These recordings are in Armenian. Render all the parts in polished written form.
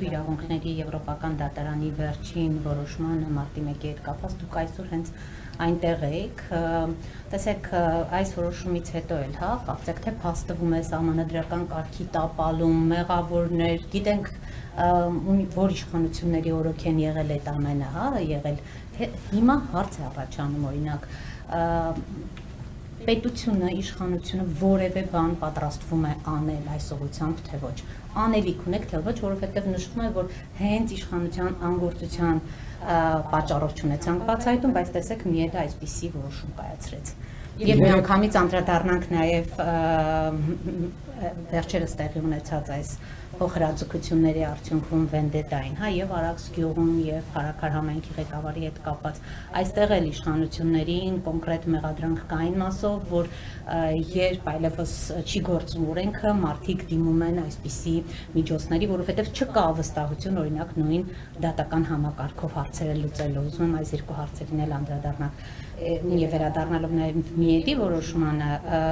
մարդու իրավունքների եվրոպական դատարանի վերջին որոշմանը մարտի 1-ի հետ կապված դուք այսօր հենց այնտեղ եք, տեսեք այս որոշումից հետո էլ, հա, կարծեք թե փաստվում է սահմանադրական կարգի տապալում, մեղավորներ, գիտենք որ իշխանությունների օրոք են եղել այդ ամենը, հա, եղել, հիմա հարց է առաջանում օրինակ պետությունը, իշխանությունը որևէ բան պատրաստվում է անել այս ուղղությամբ, թե ոչ, անելիք ունեք, թե ոչ, որովհետև նշվում է, որ հենց իշխանության անգործության պատճառով չունեցանք բացահայտում, բայց տեսեք միեդը այսպիսի որոշում կայացրեց։ Եվ միանգամից անդրադառնանք նաև վերջերս տեղի ունեցած այս փոխհրաձգությունների արդյունքում վենդետային, հա, եւ Արաքս գյուղում եւ Հարաքար համայնքի ղեկավարի հետ կապված այստեղ էլ իշխանություններին կոնկրետ մեղադրանք կային մասով, որ երբ այլևս չի գործում օրենքը, մարդիկ դիմում են այսպիսի միջոցների, որովհետեւ չկա վստահություն, օրինակ նույն դատական համակարգով հարցերը լուծելու։ Ուզում եմ այս երկու հարցերին էլ անդրադառնալ եւ վերադառնալով նաեւ միեդի որոշմանը,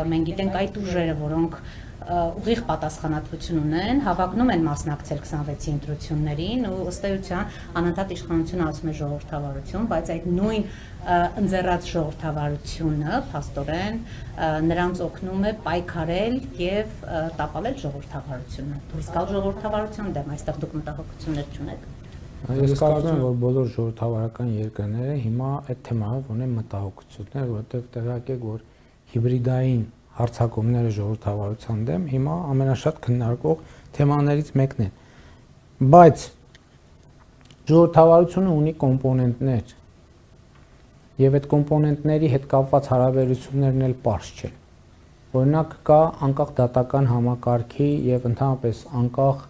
մենք գիտենք այդ ուժերը, որոնք ուղիղ պատասխանատվություն ունեն, հավակնում են մասնակցել 26-ի ընտրություններին ու ըստ էության անընդհատ իշխանությունը ասում է ժողովրդավարություն, բայց այդ նույն ընձեռած ժողովրդավարությունը փաստորեն նրանց օգնում է պայքարել եւ տապալել ժողովրդավարությունը։ Ռիսկալ ժողովրդավարության դեմ այստեղ դուք մտահոգություններ չունեք։ Ես կարծում եմ, որ բոլոր ժողովրդավարական երկրները հիմա այդ թեմայով ունեն մտահոգություններ, որովհետեւ տեղյակ եք, որ հիբրիդային հարցակումները ժողովրդավարության դեմ հիմա ամենաշատ քննարկվող թեմաներից մեկն է։ Բայց ժողովրդավարությունը ունի կոմպոնենտներ եւ այդ կոմպոնենտների հետ կապված հարաբերություններն էլ պարզ չեն։ Օրինակ կա անկախ դատական համակարգի եւ ընդհանրապես անկախ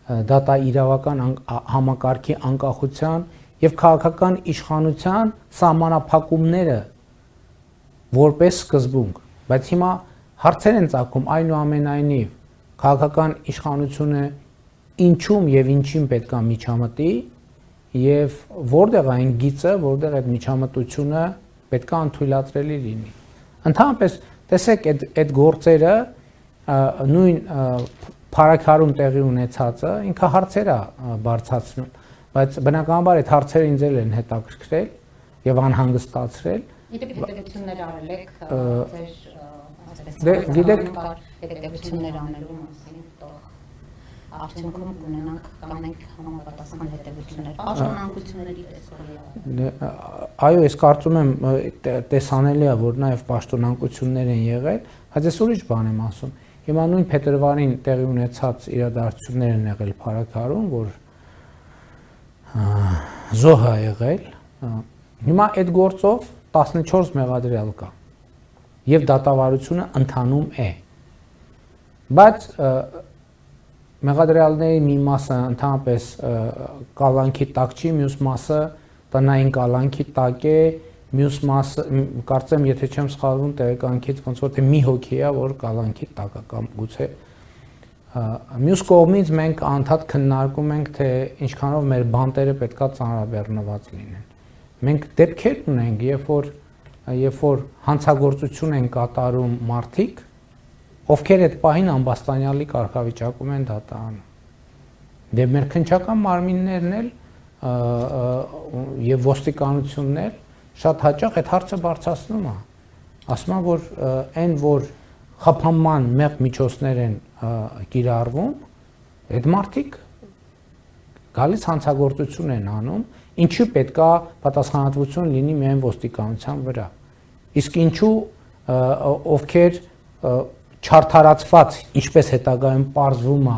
դատաիրավական համակարգի անկախության եւ քաղաքական իշխանության սահմանափակումները որպես սկզբունք, բայց հիմա հարցեր են ծագում այնուամենայնիվ քաղաքական իշխանությունը ինչում եւ ինչին պետք է միջամտի եւ որտեղ այն գիծը, որտեղ այդ միջամտությունը պետք է անթույլատրելի լինի։ Ընդհանրապես տեսեք այդ գործերը նույն փարաքարում տեղի ունեցածը ինքը հարցեր է բարձրացնում, բայց բնականաբար այդ հարցերը ինձ էլ են հետաքրքրել եւ անհանգստացրել։ Հետևություններ արել եք ձեր գիտեք հետևություններ անելու մասին, արդյունքում կունենանք կանենք համապատասխան հետևություններ, պաշտոնանկությունների տեսքով։ Այո, ես կարծում եմ տեսանելի է, որ նաև պաշտոնանկություններ են եղել, բայց ես ուրիշ բան եմ ասում։ Հիմա նույն փետրվարին տեղի ունեցած իրադարձություններ են եղել Փարաքարում, որ զոհ է եղել։ Հիմա այդ գործով 14 մեղադրյալ կա եւ դատավարությունը ընթանում է։ Բայց մեղադրյալների մի մասը ընդհանրապես կալանքի տակ չի, մյուս մասը տնային կալանքի տակ է, մյուս մասը կարծեմ, եթե չեմ սխալվում, տեղեկանքից ոնց որ թե մի հոգի է, որ կալանքի տակ է կամ գուցե մյուս կողմից մենք անդադ քննարկում ենք, թե ինչքանով մեր բանտերը պետքա ծանրաբեռնված լինեն։ Մենք դեպքեր ունենք, երբ որ հանցագործություն են կատարում մարդիկ, ովքեր այդ պահին ամբաստանյալի կարգավիճակում են դատարանում։ Դե մեր քննչական մարմիններն էլ եւ ոստիկանությունն էլ շատ հաճախ այդ հարցը բարձրացնում է։ Ասում են, որ այն որ խափանման մեղ միջոցներ են կիրառվում, այդ մարդիկ գալիս հանցագործություն են անում, ինչու պետքա պատասխանատվություն լինի միայն ոստիկանության վրա։ Իսկ ինչու ովքեր չարդարացված, ինչպես հետագայում պարզվում է,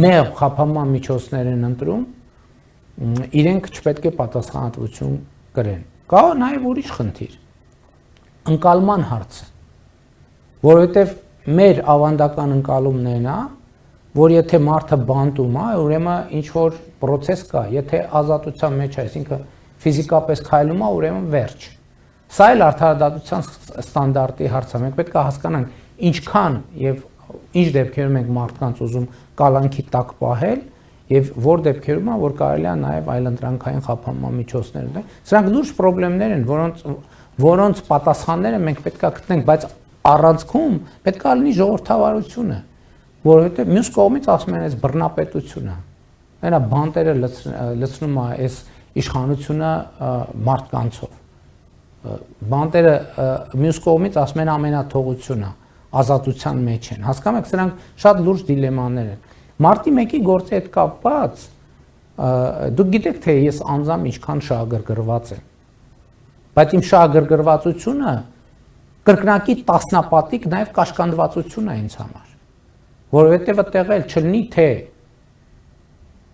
մեղ խափանման միջոցներ են ընտրում, իրենք չպետք է պատասխանատվություն կրեն։ Կա նաև ուրիշ խնդիր, ընկալման հարցը, որովհետև մեր ավանդական ընկալումներն է, որ եթե մարդը բանտում է, ուրեմն ինչ որ process կա, եթե ազատության մեջ է, այսինքն ֆիզիկապես քայլում է, ուրեմն վերջ։ Սա էլ արդարադատության ստանդարտի հարց է, մենք պետք է հասկանանք ինչքան եւ ինչ դեպքերում ենք մարդկանց ուզում կալանքի տակ պահել եւ որ դեպքերում է որ կարելի է նաեւ այլընտրանքային խափանման միջոցներ ունենալ։ Սրանք լուրջ խնդիրներ են, որոնց պատասխանները մենք պետք է գտնենք, բայց առանցքում պետք է լինի ժողովրդավարությունը, որովհետեւ մյուս կողմից ասում են այս բռնապետությունը։ Նա բանտերը լցնում է այս իշխանությունը մարդկանցով։ Բանտերը մյուս կողմից ասում են ամենաթողությունը, ազատության մեջ են։ Հասկանում եք, սրանք շատ լուրջ դիլեմաներ են։ Մարտի 1-ի գործի հետ կապված դուք գիտեք, թե ես անձամբ ինչքան շահագրգռված եմ։ Բայց իմ շահագրգռվածությունը կրկնակի տասնապատիկ նաև կաշկանդվածություն է ինձ համար, որովհետև այդտեղ էլ չլինի թե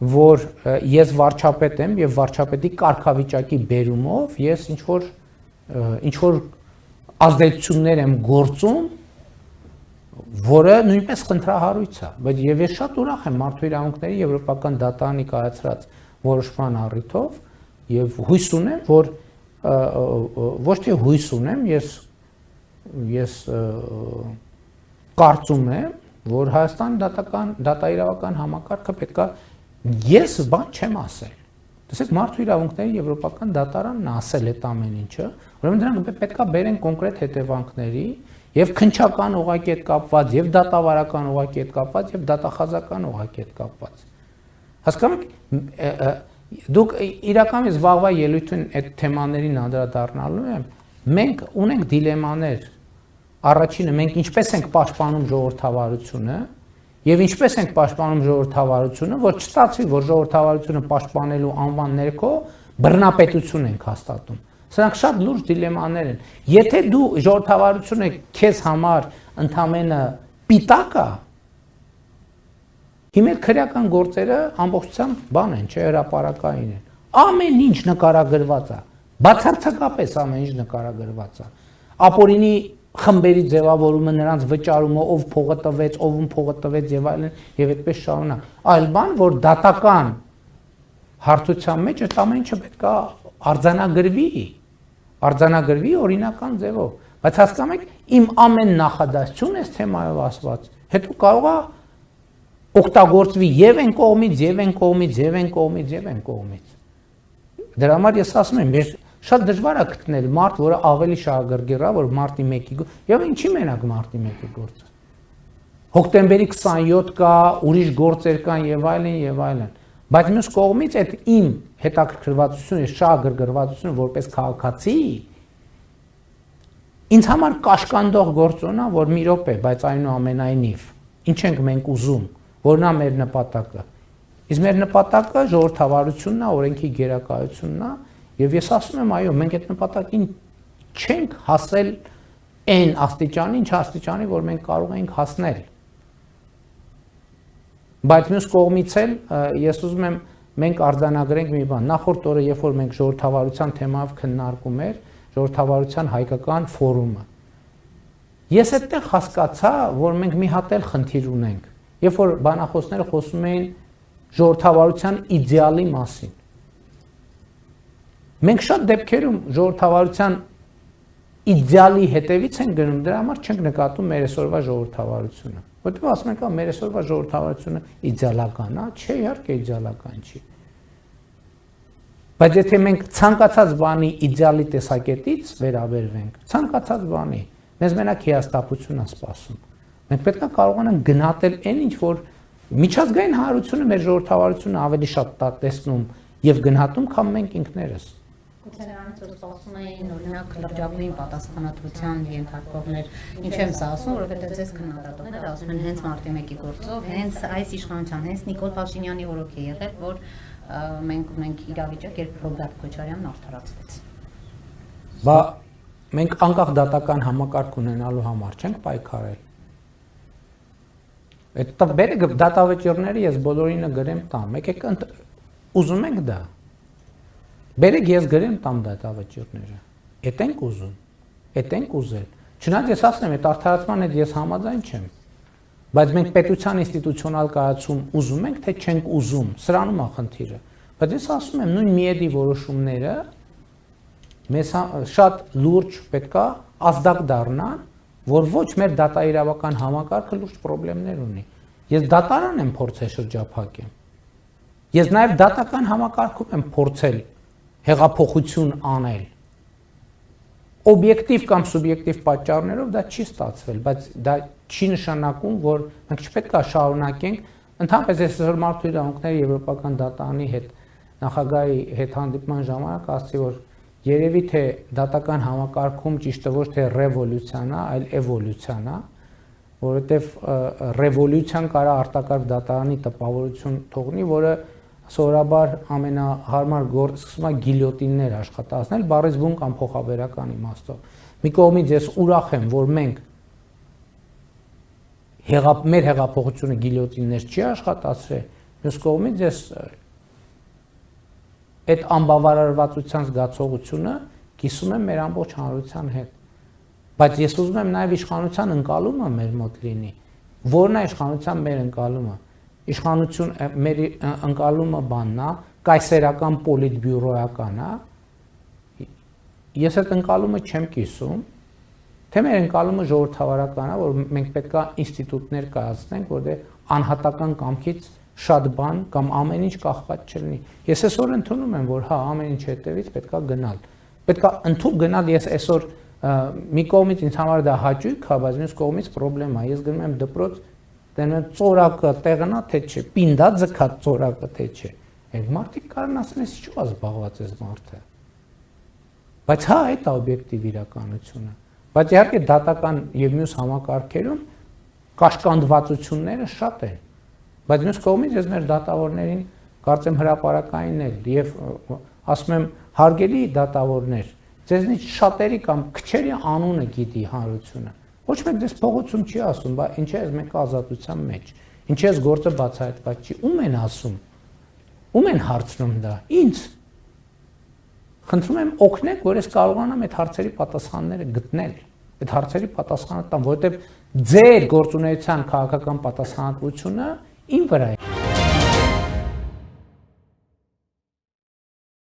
որ ես վարչապետ եմ եւ վարչապետի կարգավիճակի բերումով ես ինչ որ ազդեցություններ եմ գործում, որը նույնպես խնդրահարույց է, բայց եւ ես շատ ուրախ եմ մարդու իրավունքների եվրոպական դատարանի կայացրած որոշման առիթով եւ հույս ունեմ, որ ոչ թե հույս ունեմ, ես կարծում եմ, որ Հայաստանի դատաիրավական համակարգը պետքա ես բան չեմ ասել։ Տեսեք, մարդու իրավունքների եվրոպական դատարանն ասել այդ ամեն ինչը, ուրեմն դրանք պետքա բերեն կոնկրետ հետևանքների եւ քննչական ուղղակի հետ կապված, եւ դատավարական ուղղակի հետ կապված, եւ դատախազական ուղղակի հետ կապված։ Հասկանում եք, դուք իրականում վաղվա ելույթին այդ թեմաներին անդրադառնալու եմ, մենք ունենք դիլեմաներ։ Առաջինը մենք ինչպես ենք պաշտպանում ժողովրդավարությունը եւ ինչպես ենք պաշտպանում ժողովրդավարությունը, որ չստացվի, որ ժողովրդավարությունը պաշտպանելու անվան ներքո բռնապետություն ենք հաստատում։ Սրանք շատ լուրջ դիլեմաներ են։ Եթե դու ժողովրդավարությունը քեզ համար ընդամենը պիտակ է, հիմա քրեական գործերը ամբողջությամբ բան են, չէ, հրապարակային են։ Ամեն ինչ նկարագրված է, բացարձակապես ամեն ինչ նկարագրված է։ Ապօրինի խմբերի ձևավորումը, նրանց վճարումը, ով փողը տվեց, ով փողը տվեց եւ այլն, եւ այդպես շարունակ։ Այլ բան, որ դատական հարթության մեջ այդ ամեն ինչը պետք է արձանագրվի օրինական ձևով։ Բայց հասկանում եք, իմ ամեն նախադասությունը այս թեմայով ասված, հետո կարող է օգտագործվի եւ այն կողմից, եւ այն կողմից, եւ այն կողմից, եւ այն կողմից։ Դրա համար ես ասում եմ, շատ դժվար է գտնել մարդ, որը ավելի շահագրգիռ է, որ մարտի 1-ի եւ ինչի մենակ մարտի 1-ի գործը։ Հոկտեմբերի 27 կա, ուրիշ գործեր կան եւ այլն եւ այլն։ Բայց մյուս կողմից այդ իմ հետաքրքրվածությունը, շահագրգռվածությունը որպես քաղաքացի ինձ համար կաշկանդող գործոն է, որ մի րոպե, բայց այնուամենայնիվ ինչ ենք մենք ուզում, որն է մեր նպատակը։ Իսկ մեր նպատակը ժողովրդավարությունն է, օրենքի գերակայությունն է, եւ ես ասում եմ, այո, մենք այդ նպատակին չենք հասել այն աստիճանի, ինչ աստիճանի, որ մենք կարող ենք հասնել։ Բայց մյուս կողմից էլ ես ուզում եմ մենք արձանագրենք մի բան։ Նախորդ օրը, երբ որ մենք ժողովրդավարության թեմայով քննարկում էր ժողովրդավարության հայկական ֆորումը, ես այդտեղ հասկացա, որ մենք մի հատ էլ խնդիր ունենք։ Երբ որ բանախոսները խոսում էին ժողովրդավարության իդեալի մասին, մենք շատ դեպքերում ժողովրդավարության իդեալի հետևից ենք գնում, դրա համար չենք նկատում մեր այսօրվա ժողովրդավարությունը։ Որտեղ ասում ենք, մեր այսօրվա ժողովրդավարությունը իդեալական է, չէ, իհարկե իդեալական չի։ Բայց եթե մենք ցանկացած բանի իդեալի տեսակետից վերաբերվենք, ցանկացած բանի, մեզ մենակ հիասթափություն է սպասում։ Մենք պետք է կարողանանք գնահատել այն ինչ որ միջազգային հանրությունը մեր ժողովրդավարությունը ավելի շատ տեսնում եւ գնահատում, քան մենք ինքներս։ Գուցե նրանից որ սպասում էին օրինակ լրջագույն պատասխանատվության ենթարկողներ, ինչ եմ սա ասում, որովհետև ձեզ քննադատողները ասում են հենց մարտի 1-ի գործով, հենց այս իշխանության, հենց Նիկոլ Փաշինյանի օրոք է եղել, որ մենք ունենք իրավիճակ, երբ Ռոբերտ Քոչարյանն արդարացվեց։ Բա մենք անկախ դատական համակարգ ունենալու համար չենք պայքարել։ Այդ բերեք դատավճիռները ես բոլորինը գրեմ տամ, եկեք ուզում եք դա։ Բերեք ես գրեմ տամ դատավճիռները։ Էդ ենք ուզում, էդ ենք ուզել։ Չնայած ես ասում եմ, այդ արդարացման հետ ես համաձայն չեմ։ Բայց մենք պետության ինստիտուցիոնալ կայացում ուզում ենք, թե չենք ուզում, սրանում է խնդիրը։ Բայց ես ասում եմ, նույն միեդի որոշումները մեզ շատ լուրջ պետքա ազդակ դառնան, որ ոչ մեր դատաիրավական համակարգը լուրջ խնդիրներ ունի։ Ես դատարան եմ փորձել շրջափակել։ Ես նաև դատական համակարգում եմ փորձել հեղափոխություն անել։ Օբյեկտիվ կամ սուբյեկտիվ պատճառներով դա չի ստացվել, բայց դա չի նշանակում, որ մենք չպետք է շարունակենք Ընդհանրապես այսօր մարդու իրավունքների եվրոպական դատարանի հետ նախագահի հետ հանդիպման ժամանակ ասացի, որ երևի թե դատական համակարգում ճիշտը ոչ թե ռևոլյուցիան է, այլ էվոլյուցիան է, որովհետև ռևոլյուցիան կարա արտակարգ դատարանի տպավորություն թողնի, որը սովորաբար ամենահարմար գործ սկսում է գիլյոտիններ աշխատացնել, բառից բուն կամ փոխաբերական իմաստով։ Մի կողմից ես ուրախ եմ, որ մենք մեր հեղափոխությունը գիլյոտիններ չի աշխատացրել, մյուս կողմից ես այդ անբավարարվածության զգացողությունը կիսում եմ մեր ամբողջ հանրության հետ։ Բայց ես ուզում եմ նաև իշխանության ընկալումը մեր մոտ լինի։ Որն է իշխանության մեր ընկալումը։ Իշխանություն մեր ընկալումը բանն է, կայսերական պոլիտբյուրոական է։ Ես այդ ընկալումը չեմ կիսում, թե մեր ընկալումը ժողովրդավարական է, որ մենք պետք է ինստիտուտներ կայացնենք, որտեղ անհատական կամքից շատ բան կամ ամեն ինչ կախված չլինի։ Ես այսօր ընդունում եմ, որ հա ամեն ինչ հետևից պետք է գնալ։ Պետք է ընդཐུպ գնալ, ես այսօր մի կողմից ինձ համար դա հաճույք է, բայց մյուս կողմից խնդրեմ է։ Ես գնում եմ դպրոց, դնում եմ ծորակը տեղն է թե չէ, պինդա ձգած ծորակը թե չէ։ Այդ մարդիկ կարան ասեն, ես ինչու՞ զբաղված ես մարդը։ Բայց հա այդ է օբյեկտիվ իրականությունը։ Բայց իհարկե դատական եւ մյուս համակարգերում կաշկանդվածությունները շատ են։ Բայց մյուս կողմից ես մեր դատավորներին կարծեմ հրապարակային էլ եւ ասում եմ հարգելի դատավորներ, ձեզնից շատերի կամ քչերի անունը գիտի հանրությունը։ Ոչ մեկ դες փողոցում չի ասում, բա ինչ է մենք ազատության մեջ։ Ինչ է գործը բացահայտված չի։ Ում են ասում։ Ում են հարցնում դա։ Ինձ։ Խնդրում եմ օգնեք, որ ես կարողանամ այդ հարցերի պատասխանները գտնել։ Այդ հարցերի պատասխանը տամ, որովհետև ձեր գործունեության քաղաքական պատասխանատվությունը իմ վրա է։